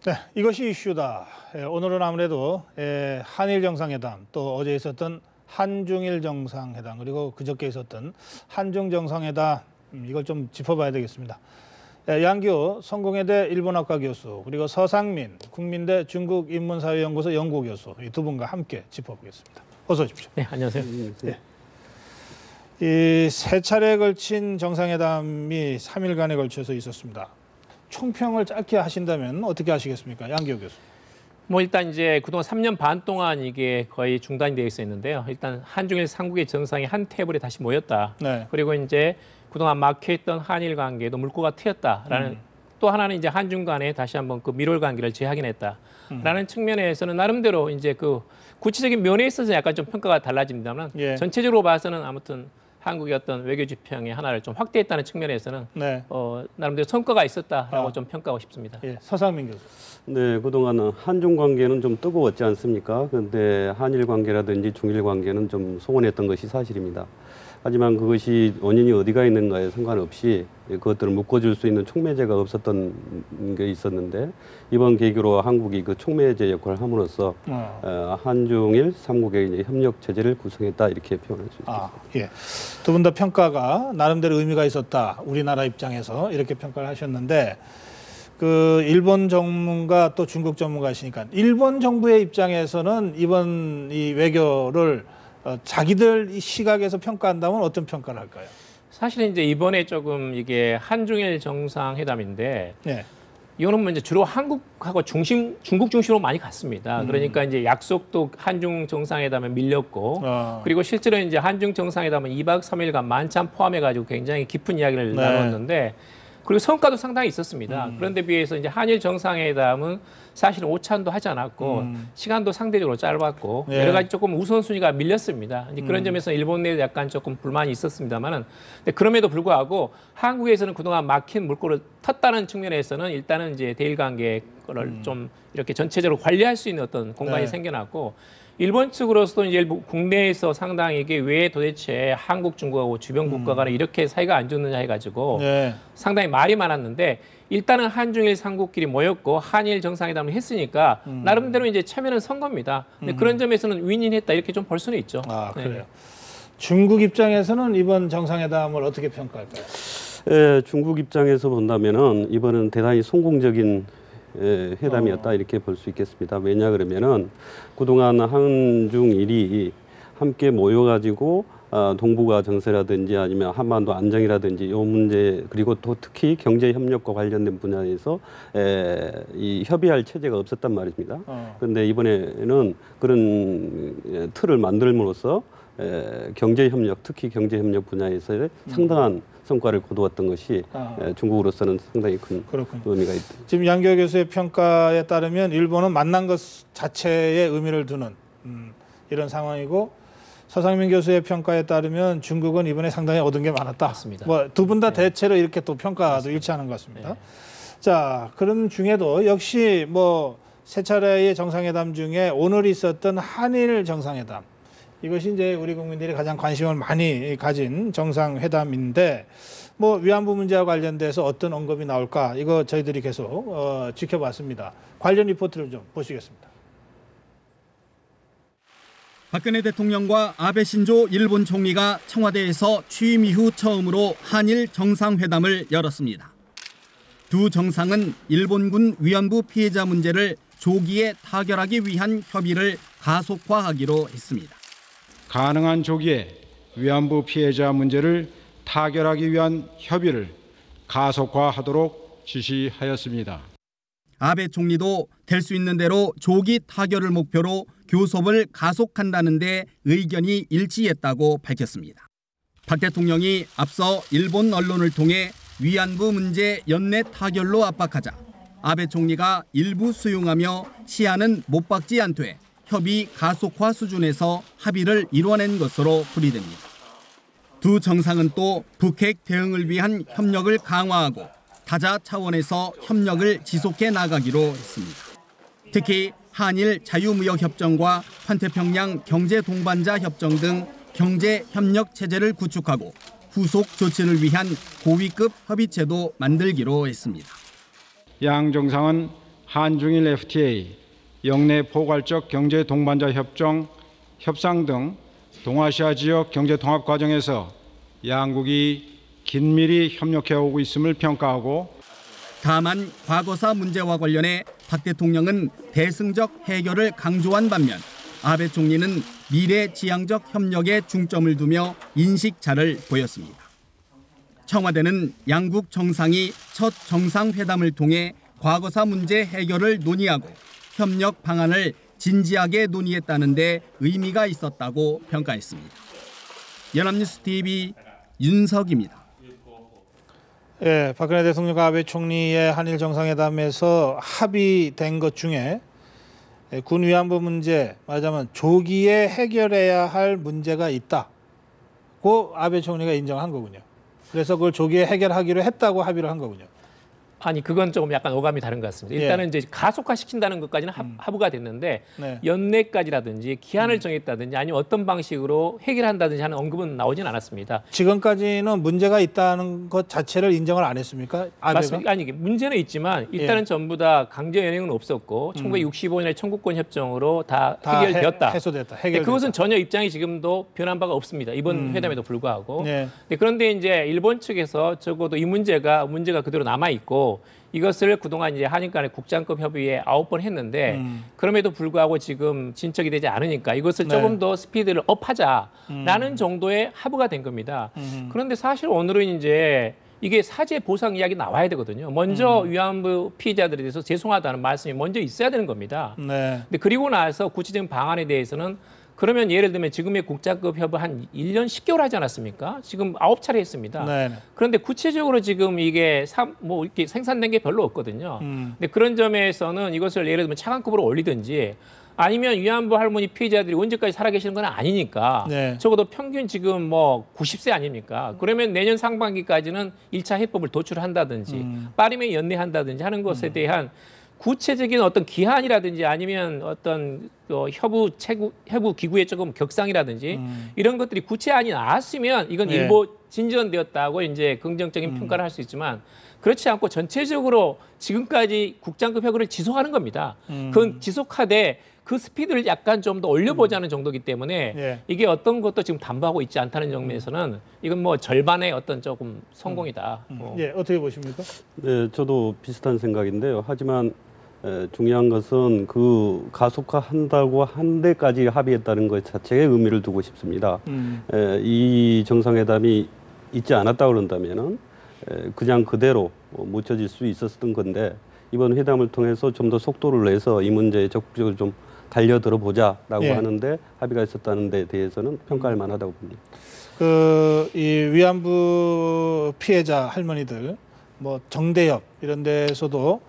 네, 이것이 이슈다. 오늘은 아무래도 한일 정상회담, 또 어제 있었던 한중일 정상회담, 그리고 그저께 있었던 한중 정상회담, 이걸 좀 짚어봐야 되겠습니다. 양기호 성공회대 일본학과 교수, 그리고 서상민 국민대 중국인문사회연구소 연구교수, 이 두 분과 함께 짚어보겠습니다. 어서 오십시오. 네, 안녕하세요. 네. 이 세 차례에 걸친 정상회담이 3일간에 걸쳐서 있었습니다. 총평을 짧게 하신다면 어떻게 하시겠습니까? 양기호 교수. 뭐 일단 이제 그동안 3년 반 동안 이게 거의 중단이 되어 있었는데요. 일단 한중일 삼국의 정상이 한 테이블에 다시 모였다. 네. 그리고 이제 그동안 막혀있던 한일 관계도 물꼬가 트였다라는 또 하나는 이제 한중 간에 다시 한번 그 밀월 관계를 재확인했다라는 측면에서는 나름대로 이제 그 구체적인 면에 있어서 약간 좀 평가가 달라집니다만 전체적으로 봐서는 아무튼 한국의 어떤 외교 지평의 하나를 좀 확대했다는 측면에서는 나름대로 성과가 있었다라고 좀 평가하고 싶습니다. 예, 서상민 교수. 네, 그동안 한중 관계는 좀 뜨거웠지 않습니까? 그런데 한일 관계라든지 중일 관계는 좀 소원했던 것이 사실입니다. 하지만 그것이 원인이 어디가 있는가에 상관없이 그것들을 묶어줄 수 있는 촉매제가 없었던 게 있었는데 이번 계기로 한국이 그 촉매제 역할을 함으로써 한중일 삼국의 이제 협력 체제를 구성했다 이렇게 표현할 수 있습니다. 예. 두 분 다 평가가 나름대로 의미가 있었다. 우리나라 입장에서 이렇게 평가를 하셨는데 그 일본 전문가 또 중국 전문가시니까 일본 정부의 입장에서는 이번 이 외교를 자기들 시각에서 평가한다면 어떤 평가를 할까요? 사실은 이제 이번에 조금 이게 한중일 정상회담인데 이거는 뭐 이제 주로 한국하고 중국 중심으로 많이 갔습니다. 그러니까 이제 약속도 한중 정상회담에 밀렸고 그리고 실제로 이제 한중 정상회담은 2박 3일간 만찬 포함해가지고 굉장히 깊은 이야기를 나눴는데 그리고 성과도 상당히 있었습니다. 그런데 비해서 이제 한일 정상회담은 사실은 오찬도 하지 않았고 시간도 상대적으로 짧았고 여러 가지 조금 우선순위가 밀렸습니다. 이제 그런 점에서 일본 내에도 약간 조금 불만이 있었습니다만은 그럼에도 불구하고 한국에서는 그동안 막힌 물꼬를 텄다는 측면에서는 일단은 이제 대일 관계를 좀 이렇게 전체적으로 관리할 수 있는 어떤 공간이 생겨났고 일본 측으로서도 이제 국내에서 상당히 이게 왜 도대체 한국, 중국하고 주변 국가 간에 이렇게 사이가 안 좋느냐 해가지고 상당히 말이 많았는데 일단은 한중일 삼국끼리 모였고 한일 정상회담을 했으니까 나름대로 이제 참여는 선 겁니다. 근데 그런 점에서는 윈윈했다 이렇게 좀 볼 수는 있죠. 그래요. 중국 입장에서는 이번 정상회담을 어떻게 평가할까요? 중국 입장에서 본다면은 이번은 대단히 성공적인 회담이었다 이렇게 볼 수 있겠습니다. 왜냐 그러면은 그동안 한중일이 함께 모여가지고 동북아 정세라든지 아니면 한반도 안정이라든지 이 문제 그리고 또 특히 경제 협력과 관련된 분야에서 이 협의할 체제가 없었단 말입니다. 그런데 이번에는 그런 틀을 만들므로써 경제 협력, 특히 경제 협력 분야에서의 상당한 성과를 거두었던 것이 중국으로서는 상당히 큰 의미가 있다. 지금 양기호 교수의 평가에 따르면 일본은 만난 것 자체에 의미를 두는 이런 상황이고 서상민 교수의 평가에 따르면 중국은 이번에 상당히 얻은 게 많았다. 맞습니다. 뭐 두 분 다 대체로 이렇게 또 평가도 일치하는 것 같습니다. 자, 그런 중에도 역시 뭐 세 차례의 정상회담 중에 오늘 있었던 한일 정상회담. 이것이 이제 우리 국민들이 가장 관심을 많이 가진 정상회담인데 뭐 위안부 문제와 관련돼서 어떤 언급이 나올까 이거 저희들이 계속 지켜봤습니다. 관련 리포트를 좀 보시겠습니다. 박근혜 대통령과 아베 신조 일본 총리가 청와대에서 취임 이후 처음으로 한일 정상회담을 열었습니다. 두 정상은 일본군 위안부 피해자 문제를 조기에 타결하기 위한 협의를 가속화하기로 했습니다. 가능한 조기에 위안부 피해자 문제를 타결하기 위한 협의를 가속화하도록 지시하였습니다. 아베 총리도 될 수 있는 대로 조기 타결을 목표로 교섭을 가속한다는 데 의견이 일치했다고 밝혔습니다. 박 대통령이 앞서 일본 언론을 통해 위안부 문제 연내 타결로 압박하자 아베 총리가 일부 수용하며 시한은 못 박지 않되 협의 가속화 수준에서 합의를 이뤄낸 것으로 풀이됩니다. 두 정상은 또 북핵 대응을 위한 협력을 강화하고 다자 차원에서 협력을 지속해 나가기로 했습니다. 특히 한일 자유무역협정과 환태평양 경제동반자 협정 등 경제협력 체제를 구축하고 후속 조치를 위한 고위급 협의체도 만들기로 했습니다. 양 정상은 한중일 FTA, 영내 포괄적 경제 동반자 협상 등 동아시아 지역 경제 통합 과정에서 양국이 긴밀히 협력해오고 있음을 평가하고, 다만 과거사 문제와 관련해 박 대통령은 대승적 해결을 강조한 반면 아베 총리는 미래 지향적 협력에 중점을 두며 인식차를 보였습니다. 청와대는 양국 정상이 첫 정상회담을 통해 과거사 문제 해결을 논의하고 협력 방안을 진지하게 논의했다는 데 의미가 있었다고 평가했습니다. 연합뉴스 TV 윤석입니다. 예, 박근혜 대통령과 아베 총리의 한일 정상회담에서 합의된 것 중에 군 위안부 문제, 말하자면 조기에 해결해야 할 문제가 있다고 아베 총리가 인정한 거군요. 그래서 그걸 조기에 해결하기로 했다고 합의를 한 거군요. 아니 그건 조금 약간 어감이 다른 것 같습니다. 일단은 이제 가속화시킨다는 것까지는 합의가 됐는데 연내까지라든지 기한을 정했다든지 아니면 어떤 방식으로 해결한다든지 하는 언급은 나오진 않았습니다. 지금까지는 문제가 있다는 것 자체를 인정을 안 했습니까? 아베가? 맞습니다. 아니 문제는 있지만 일단은 전부 다 강제 연행은 없었고 1965년에 청구권 협정으로 다 해결되었다. 해소됐다. 해결됐다. 그것은 전혀 입장이 지금도 변한 바가 없습니다. 이번 회담에도 불구하고. 그런데 이제 일본 측에서 적어도 이 문제가 그대로 남아 있고. 이것을 그동안 이제 한일 간의 국장급 협의에 9번 했는데 그럼에도 불구하고 지금 진척이 되지 않으니까 이것을 조금 더 스피드를 업하자라는 정도의 합의가 된 겁니다. 그런데 사실 오늘은 이제 이게 사죄 보상 이야기 나와야 되거든요. 먼저 위안부 피해자들에 대해서 죄송하다는 말씀이 먼저 있어야 되는 겁니다. 근데 그리고 나서 구체적인 방안에 대해서는 그러면 예를 들면 지금의 국장급 협의 한 1년 10개월 하지 않았습니까? 지금 9차례 했습니다. 그런데 구체적으로 지금 이게 이렇게 생산된 게 별로 없거든요. 근데 그런 점에서는 이것을 예를 들면 차관급으로 올리든지 아니면 위안부 할머니 피해자들이 언제까지 살아계시는 건 아니니까 적어도 평균 지금 90세 아닙니까? 그러면 내년 상반기까지는 1차 해법을 도출한다든지 빠르면 연내한다든지 하는 것에 대한 구체적인 어떤 기한이라든지 아니면 어떤 협우 기구의 조금 격상이라든지 이런 것들이 구체안이 나왔으면 이건 일부 진전되었다고 이제 긍정적인 평가를 할 수 있지만 그렇지 않고 전체적으로 지금까지 국장급 협의를 지속하는 겁니다. 그건 지속하되 그 스피드를 약간 좀 더 올려보자는 정도이기 때문에 이게 어떤 것도 지금 담보하고 있지 않다는 점에서는 이건 절반의 어떤 조금 성공이다. 어떻게 보십니까? 네, 저도 비슷한 생각인데요. 하지만 중요한 것은 그 가속화한다고 한 데까지 합의했다는 것 자체에 의미를 두고 싶습니다. 이 정상회담이 있지 않았다 그런다면은 그냥 그대로 묻혀질 수 있었던 건데 이번 회담을 통해서 좀 더 속도를 내서 이 문제에 적극적으로 좀 달려들어 보자라고 하는데 합의가 있었다는 데 대해서는 평가할 만하다고 봅니다. 이 위안부 피해자 할머니들 정대협 이런 데서도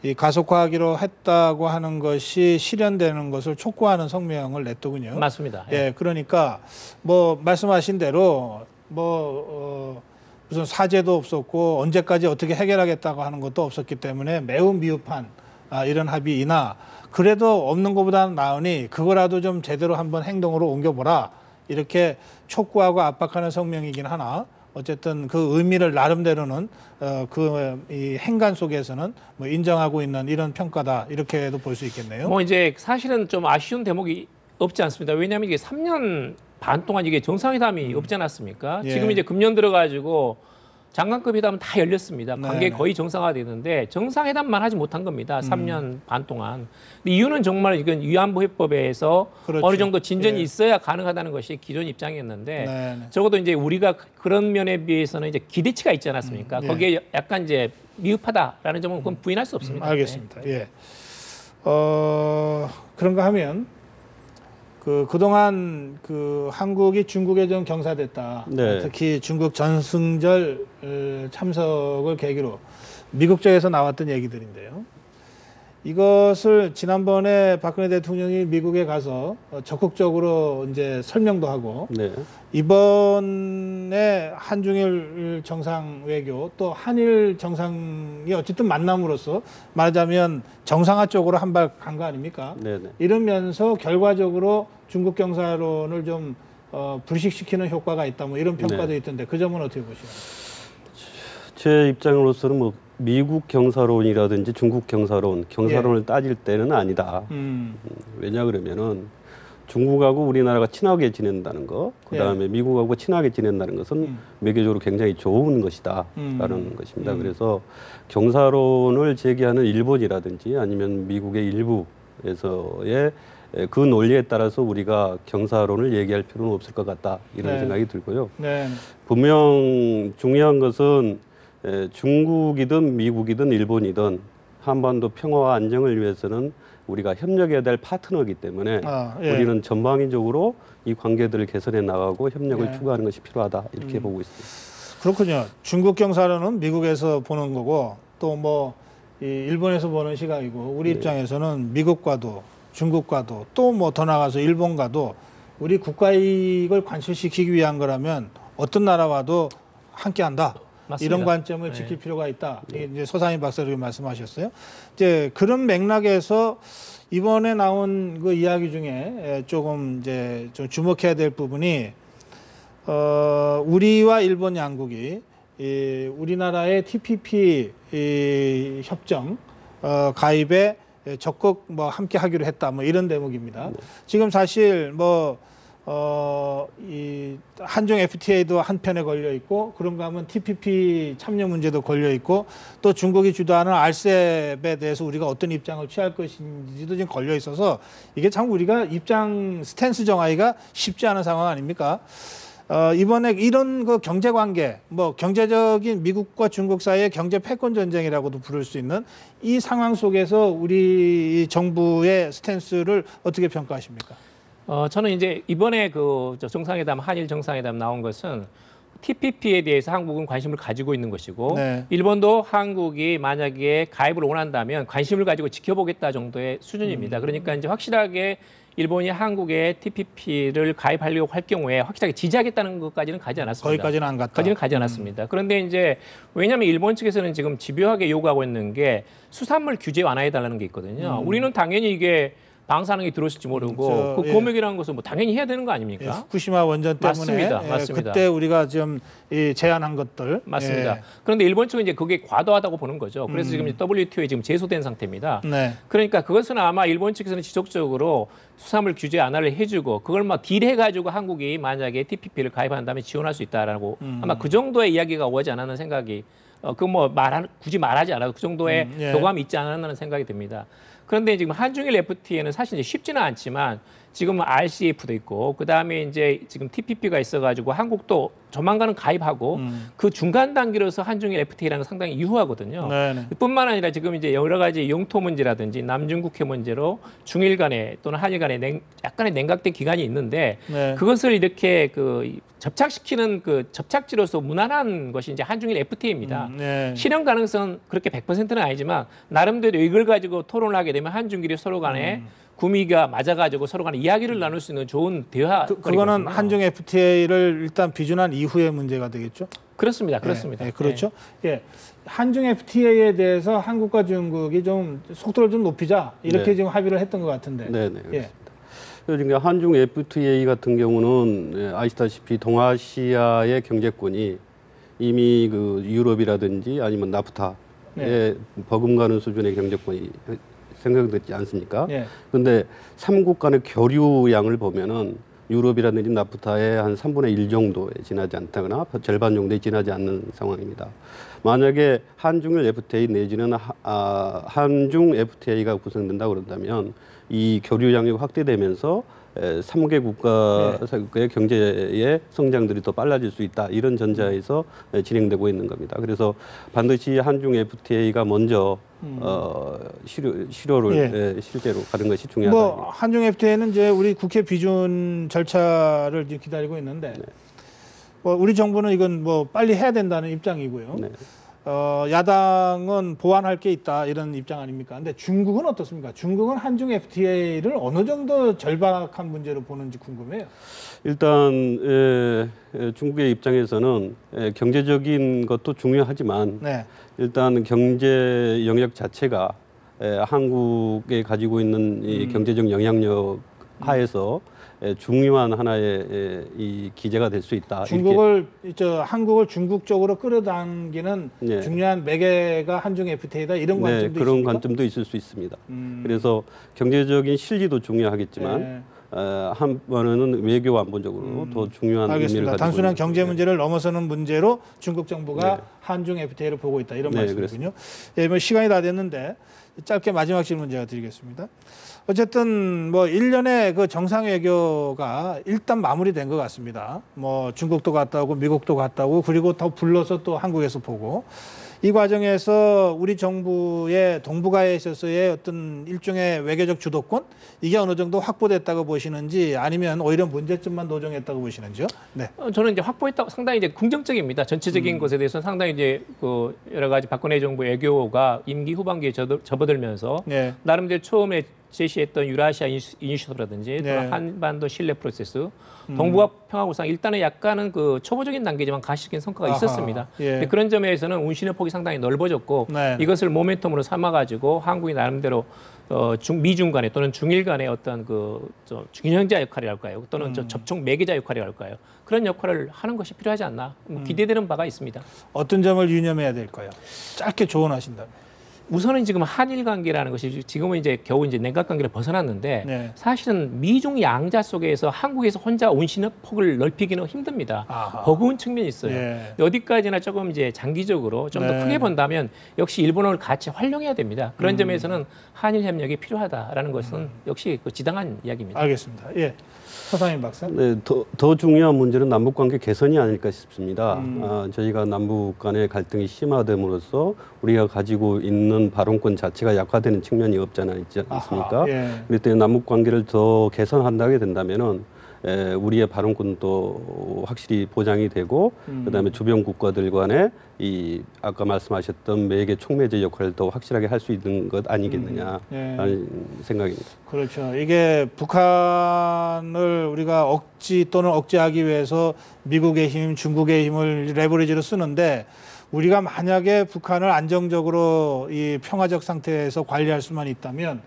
이 가속화하기로 했다고 하는 것이 실현되는 것을 촉구하는 성명을 냈더군요. 맞습니다. 그러니까 말씀하신 대로 무슨 사죄도 없었고 언제까지 어떻게 해결하겠다고 하는 것도 없었기 때문에 매우 미흡한 이런 합의이나 그래도 없는 것보다는 나으니 그거라도 좀 제대로 한번 행동으로 옮겨보라 이렇게 촉구하고 압박하는 성명이긴 하나 어쨌든 그 의미를 나름대로는 이 행간 속에서는 인정하고 있는 이런 평가다 이렇게도 볼 수 있겠네요. 이제 사실은 좀 아쉬운 대목이 없지 않습니다. 왜냐하면 이게 3년 반 동안 이게 정상회담이 없지 않았습니까? 지금 이제 금년 들어가지고 장관급 회담은 다 열렸습니다. 관계 거의 정상화되는데 정상회담만 하지 못한 겁니다. 3년 반 동안. 근데 이유는 정말 이건 위안부 해법에서 어느 정도 진전이 있어야 가능하다는 것이 기존 입장이었는데 적어도 이제 우리가 그런 면에 비해서는 이제 기대치가 있지 않았습니까? 거기에 약간 이제 미흡하다라는 점은 그건 부인할 수 없습니다. 알겠습니다. 그런가 하면 그동안 한국이 중국에 좀 경사됐다. 특히 중국 전승절 참석을 계기로 미국 쪽에서 나왔던 얘기들인데요. 이것을 지난번에 박근혜 대통령이 미국에 가서 적극적으로 이제 설명도 하고 이번에 한중일 정상 외교 또 한일 정상이 어쨌든 만남으로써 말하자면 정상화 쪽으로 한 발 간 거 아닙니까? 이러면서 결과적으로 중국 경사론을 좀 불식시키는 효과가 있다 이런 평가도 있던데 그 점은 어떻게 보시나요? 제 입장으로서는 미국 경사론이라든지 중국 경사론을 따질 때는 아니다. 왜냐 그러면은 중국하고 우리나라가 친하게 지낸다는 거, 그다음에 미국하고 친하게 지낸다는 것은 외교적으로 굉장히 좋은 것이다라는 것입니다. 그래서 경사론을 제기하는 일본이라든지 아니면 미국의 일부에서의 그 논리에 따라서 우리가 경사론을 얘기할 필요는 없을 것 같다 이런 생각이 들고요. 분명 중요한 것은 중국이든 미국이든 일본이든 한반도 평화와 안정을 위해서는 우리가 협력해야 될 파트너이기 때문에 우리는 전방위적으로 이 관계들을 개선해 나가고 협력을 추구하는 것이 필요하다 이렇게 보고 있습니다. 그렇군요. 중국 경사론은 미국에서 보는 거고 또 뭐 일본에서 보는 시각이고 우리 입장에서는 미국과도 중국과도 또 뭐 더 나가서 일본과도 우리 국가 이익을 관철시키기 위한 거라면 어떤 나라와도 함께한다. 맞습니다. 이런 관점을 지킬 필요가 있다. 이제 서상인 박사님이 말씀하셨어요. 이제 그런 맥락에서 이번에 나온 그 이야기 중에 조금 이제 좀 주목해야 될 부분이 우리와 일본 양국이 우리나라의 TPP 협정 가입에 적극 뭐 함께 하기로 했다. 뭐 이런 대목입니다. 지금 사실 이 한중 FTA도 한편에 걸려 있고 그런가 하면 TPP 참여 문제도 걸려 있고 또 중국이 주도하는 RCEP에 대해서 우리가 어떤 입장을 취할 것인지도 지금 걸려 있어서 이게 참 우리가 입장 스탠스 정하기가 쉽지 않은 상황 아닙니까? 이번에 이런 그 경제 관계, 뭐 경제적인 미국과 중국 사이의 경제 패권 전쟁이라고도 부를 수 있는 이 상황 속에서 우리 정부의 스탠스를 어떻게 평가하십니까? 저는 이제 이번에 그 정상회담, 한일 정상회담 나온 것은 TPP에 대해서 한국은 관심을 가지고 있는 것이고 일본도 한국이 만약에 가입을 원한다면 관심을 가지고 지켜보겠다 정도의 수준입니다. 그러니까 이제 확실하게 일본이 한국에 TPP를 가입하려고 할 경우에 확실하게 지지하겠다는 것까지는 가지 않았습니다. 거기까지는 안 갔다. 거기는 가지 않았습니다. 그런데 이제 왜냐하면 일본 측에서는 지금 집요하게 요구하고 있는 게 수산물 규제 완화해달라는 게 있거든요. 우리는 당연히 이게 방사능이 들어올지 모르고 그 검역이라는 것은 뭐 당연히 해야 되는 거 아닙니까? 후쿠시마 원전 때문에 맞습니다. 그때 우리가 지금 제안한 것들 맞습니다. 그런데 일본 측은 이제 그게 과도하다고 보는 거죠. 그래서 지금 WTO에 지금 제소된 상태입니다. 그러니까 그것은 아마 일본 측에서는 지속적으로 수산물 규제 완화를 해주고 그걸 막 딜해가지고 한국이 만약에 TPP를 가입한다면 지원할 수 있다라고 아마 그 정도의 이야기가 오지 않았는 생각이 그 뭐 굳이 말하지 않아도 그 정도의 교감이 있지 않았나 생각이 듭니다. 그런데 지금 한중일 FTA는 사실 이제 쉽지는 않지만 지금은 RCEP도 있고 그다음에 이제 지금 TPP가 있어가지고 한국도 조만간은 가입하고 그 중간 단계로서 한중일 FTA라는 건 상당히 유효하거든요. 뿐만 아니라 지금 이제 여러 가지 영토 문제라든지 남중국해 문제로 중일 간에 또는 한일 간에 약간의 냉각된 기간이 있는데 그것을 이렇게 그 접착시키는 그 접착지로서 무난한 것이 이제 한중일 FTA입니다. 실현 가능성은 그렇게 100%는 아니지만 나름대로 이걸 가지고 토론을 하게 되면 한중일이 서로 간에 구미가 맞아가지고 서로 간에 이야기를 나눌 수 있는 좋은 대화. 그거는 한중 FTA를 일단 비준한 이후의 문제가 되겠죠? 그렇습니다. 그렇습니다. 그렇죠. 한중 FTA에 대해서 한국과 중국이 좀 속도를 좀 높이자 이렇게 지금 합의를 했던 것 같은데. 그렇습니다. 그러니까 한중 FTA 같은 경우는 아시다시피 동아시아의 경제권이 이미 그 유럽이라든지 아니면 나프타에 버금가는 수준의 경제권이 생각되지 않습니까? 그런데 3국 간의 교류량을 보면은 유럽이라든지 나프타의 한 3분의 1 정도에 지나지 않다거나 절반 정도에 지나지 않는 상황입니다. 만약에 한중일 FTA 내지는 한중 FTA가 구성된다 그런다면 이 교류량이 확대되면서 3개 국가의 경제의 성장들이 더 빨라질 수 있다. 이런 전제에서 진행되고 있는 겁니다. 그래서 반드시 한중 FTA가 먼저 실효를 실제로 가는 것이 중요하다. 한중 FTA는 이제 우리 국회 비준 절차를 기다리고 있는데 우리 정부는 이건 뭐 빨리 해야 된다는 입장이고요. 야당은 보완할 게 있다 이런 입장 아닙니까? 근데 중국은 어떻습니까? 중국은 한중 FTA를 어느 정도 절박한 문제로 보는지 궁금해요. 일단 중국의 입장에서는 경제적인 것도 중요하지만 일단 경제 영역 자체가 한국에 가지고 있는 이 경제적 영향력을 하에서 중요한 하나의 이 기제가 될 수 있다. 한국을 중국 쪽으로 끌어당기는 네. 중요한 매개가 한중 FTA다 이런 관점도 있습니까? 그런 관점도 있을 수 있습니다. 그래서 경제적인 실리도 중요하겠지만 네. 한번은 외교 안보적으로 더 중요한 의미를 알겠습니다. 가지고 단순한 있는 경제 거죠. 문제를 넘어서는 문제로 중국 정부가 네. 한중 FTA를 보고 있다 이런 네, 말씀이군요. 예, 뭐 시간이 다 됐는데 짧게 마지막 질문 제가 드리겠습니다. 어쨌든 뭐 1년의 그 정상 외교가 일단 마무리된 것 같습니다. 뭐 중국도 갔다 오고 미국도 갔다 오고 그리고 더 불러서 또 한국에서 보고 이 과정에서 우리 정부의 동북아에 있어서의 어떤 일종의 외교적 주도권 이게 어느 정도 확보됐다고 보시는지 아니면 오히려 문제점만 노정했다고 보시는지요? 네. 저는 이제 확보했다고 상당히 이제 긍정적입니다. 전체적인 것에 대해서는 상당히 이제 그 여러 가지 박근혜 정부 외교가 임기 후반기에 접어들면서 네. 나름대로 처음에 제시했던 유라시아 이니셔티브라든지 또 네. 한반도 신뢰 프로세스, 동북아 평화 구상 일단은 약간은 그 초보적인 단계지만 가시적인 성과가 아하, 있었습니다. 예. 근데 그런 점에서는 운신의 폭이 상당히 넓어졌고 네. 이것을 모멘텀으로 삼아가지고 한국이 나름대로 미중 간에 또는 중일 간의 어떤 균형자 역할이랄까요? 또는 접촉 매개자 역할이랄까요? 그런 역할을 하는 것이 필요하지 않나 기대되는 바가 있습니다. 어떤 점을 유념해야 될까요? 짧게 조언하신다면. 우선은 지금 한일 관계라는 것이 지금은 이제 겨우 이제 냉각 관계를 벗어났는데 네. 사실은 미중 양자 속에서 한국에서 혼자 운신의 폭을 넓히기는 힘듭니다. 아하. 버거운 측면이 있어요. 예. 어디까지나 조금 이제 장기적으로 좀 더 네. 크게 본다면 역시 일본어를 같이 활용해야 됩니다. 그런 점에서는 한일 협력이 필요하다라는 것은 역시 그 지당한 이야기입니다. 알겠습니다. 예. 서상인 박사. 네, 더 중요한 문제는 남북관계 개선이 아닐까 싶습니다. 저희가 남북 간의 갈등이 심화됨으로써 우리가 가지고 있는 발언권 자체가 약화되는 측면이 없잖아 있지 않습니까? 예. 그럴 때 남북관계를 더 개선한다게 된다면은 우리의 발언권도 확실히 보장이 되고 그다음에 주변 국가들 간의 이 아까 말씀하셨던 매개 촉매제 역할을 더 확실하게 할 수 있는 것 아니겠느냐라는 생각입니다. 그렇죠. 이게 북한을 우리가 억지 또는 억제하기 위해서 미국의 힘, 중국의 힘을 레버리지로 쓰는데 우리가 만약에 북한을 안정적으로 이 평화적 상태에서 관리할 수만 있다면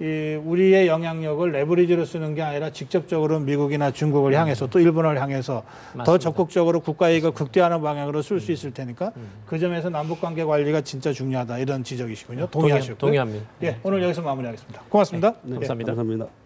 이 우리의 영향력을 레버리지로 쓰는 게 아니라 직접적으로 미국이나 중국을 향해서 또 일본을 향해서 맞습니다. 더 적극적으로 국가 이익을 극대화하는 방향으로 쓸 수 있을 테니까 그 점에서 남북관계 관리가 진짜 중요하다 이런 지적이시군요. 동의하셨고요. 동의합니다. 예, 오늘 여기서 마무리하겠습니다. 고맙습니다. 네, 감사합니다. 감사합니다.